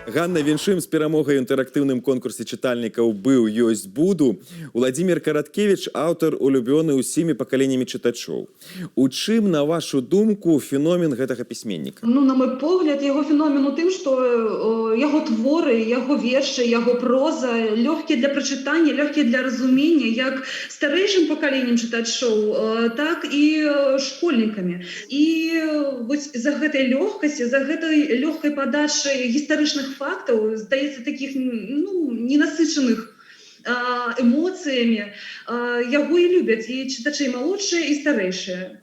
Ганна, віншуем з перамогай у інтэрактыўным конкурсе чытальнікаў «Быў, ёсць, буду». Уладзімір Караткевіч – аўтар, улюбёны ўсімі пакаленнямі чытачоў. У чым, на вашу думку, феномен гэтага пісьменніка? Ну, на мой погляд, яго феномен у тым, што яго творы, яго вершы, яго проза лёгкія для прачытання, лёгкія для разумення, як старэйшым пакаленнем чытачоў, так і школьнікамі. І вось за гэтай лёгкасці, за гэтай лёгкай падачы гістарычных фактаў, здаецца, такіх ненасычаных эмоцыямі, яго і любяць і чытачы малодшыя і старэйшыя.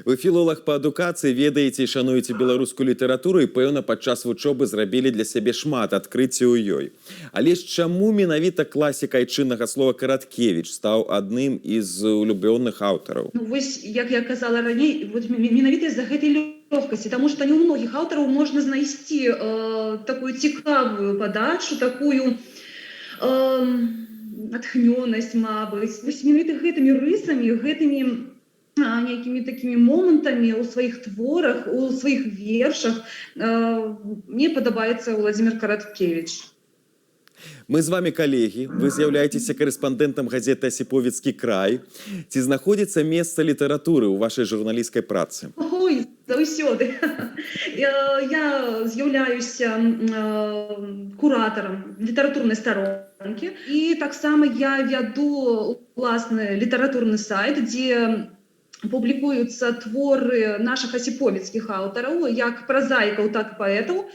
Вы філолаг па адукацыі, ведаеце і шануеце беларускую літаратуру і, пэўна, падчас вучобы зрабілі для сябе шмат адкрыццяў у ёй. Але ж чаму менавіта класік айчыннага слова Караткевіч стаў адным з улюбёных аўтараў? Ну, вось, як я казала раней, менавіта з-за гэтай лёгкасці, таму што не ў многіх аўтараў можна знайсці такую цікавую падачу, такую натхнёнасць, мабыць. Вось менавіта гэтымі рысамі, гэтымі нейкімі такімі момантамі ў сваіх творах, у сваіх вершах мне падабаецца Уладзімір Караткевіч. Мы з вами калегі, вы з'яўляецеся карэспандэнтам газеты «Асіповіцкі край». Ці знаходзіцца месца літаратуры ў вашай журналісцкай працы? Ой, заўсёды. Я з'яўляюся куратарам літаратурнай старонкі. І таксама я вяду уласны літаратурны сайт, дзе публікуюцца творы нашых асіповіцкіх аўтараў, як празаікаў, так і паэтаў.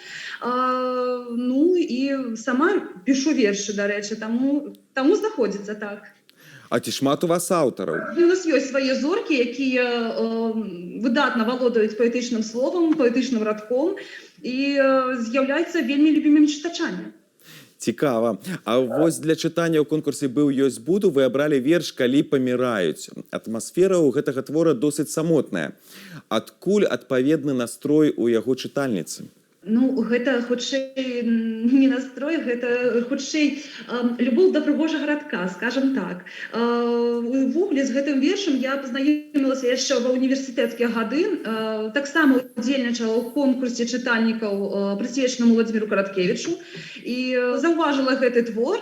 Ну і сама пішу вершы, дарэчы, таму знаходзіцца так. А ці шмат у вас аўтараў? У нас ёсць свае зоркі, якія выдатна валодаюць паэтычным словам, паэтычным радком і з'яўляюцца вельмі любімымі чытачамі. Цікава. А вось для чытання ў конкурсе «Быў, ёсць, буду» вы абралі верш «Калі паміраюць». Атмасфера ў гэтага твора досыць самотная. Адкуль адпаведны настрой у яго чытальніцы? Ну, гэта хутчэй не настрой, гэта хутчэй любоў да прыгожага радка, скажам так. Увогуле з гэтым вершам я пазнаёмілася яшчэ ва ўніверсітэцкія гады, таксама удзельнічала ў конкурсе чытальнікаў, прысвечаным Уладзіміру Караткевічу, і заўважыла гэты твор,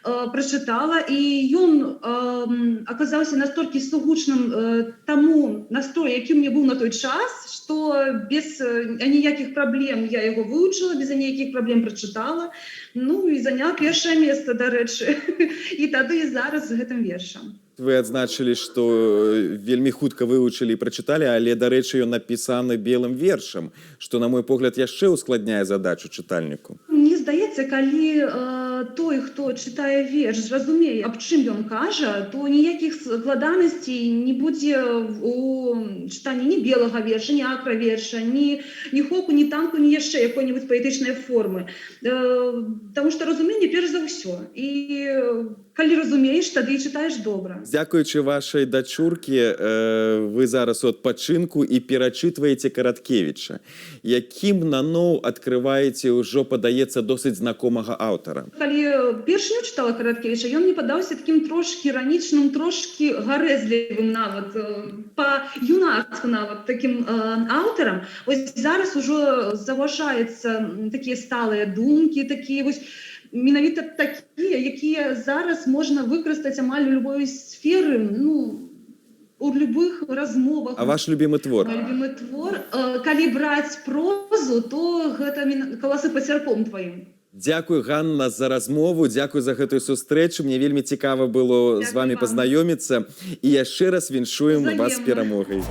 прачытала, і ён аказаўся настолькі сугучным таму настрою, які мне быў на той час, што без аніякіх праблем я яго вывучыла, без аніякіх праблем прачытала, ну і заняла першае месца, дарэчы, і тады і зараз з гэтым вершам. Вы адзначылі, што вельмі хутка вывучылі і прачыталі, але, дарэчы, ён напісаны белым вершам, што, на мой погляд, яшчэ ўскладняе задачу чытальніку. Мне здаецца, калі той, хто чытае верш, зразумее, аб чым ён кажа, то ніякіх складанасцей не будзе у чытанні ні белага верша, ні акра-верша, ні хоку, ні танку, ні яшчэ якой-небудзь паэтычнай формы. Таму што разуменне перш за ўсё. І калі разумееш, тады і чытаеш добра. Дзякуючы вашай дачуркі, вы зараз у адпачынку і перачытваеце Караткевіча. Якім наноў адкрываеце ўжо, падаецца, досыць знакомага аўтара? Калі першыню чытала Караткевіча, ён мне падаўся такім трошкі іранічным, трошкі гарэзлівым нават, па-юнацку нават такім аўтарам. Вось зараз ужо заўважаюцца такія сталыя думкі, такія вось менавіта такія, якія зараз можна выкарыстаць амаль у любой сферы, у любых размовах. А ваш любімы твор? Мой любімы твор, калі браць прозу, то гэта «Каласы пад сярпом тваім». Дзякуй, Ганна, за размову, дзякуй за гэтую сустрэчу. Мне вельмі цікава было з вами пазнаёміцца. І яшчэ раз віншуем вас з перамогай.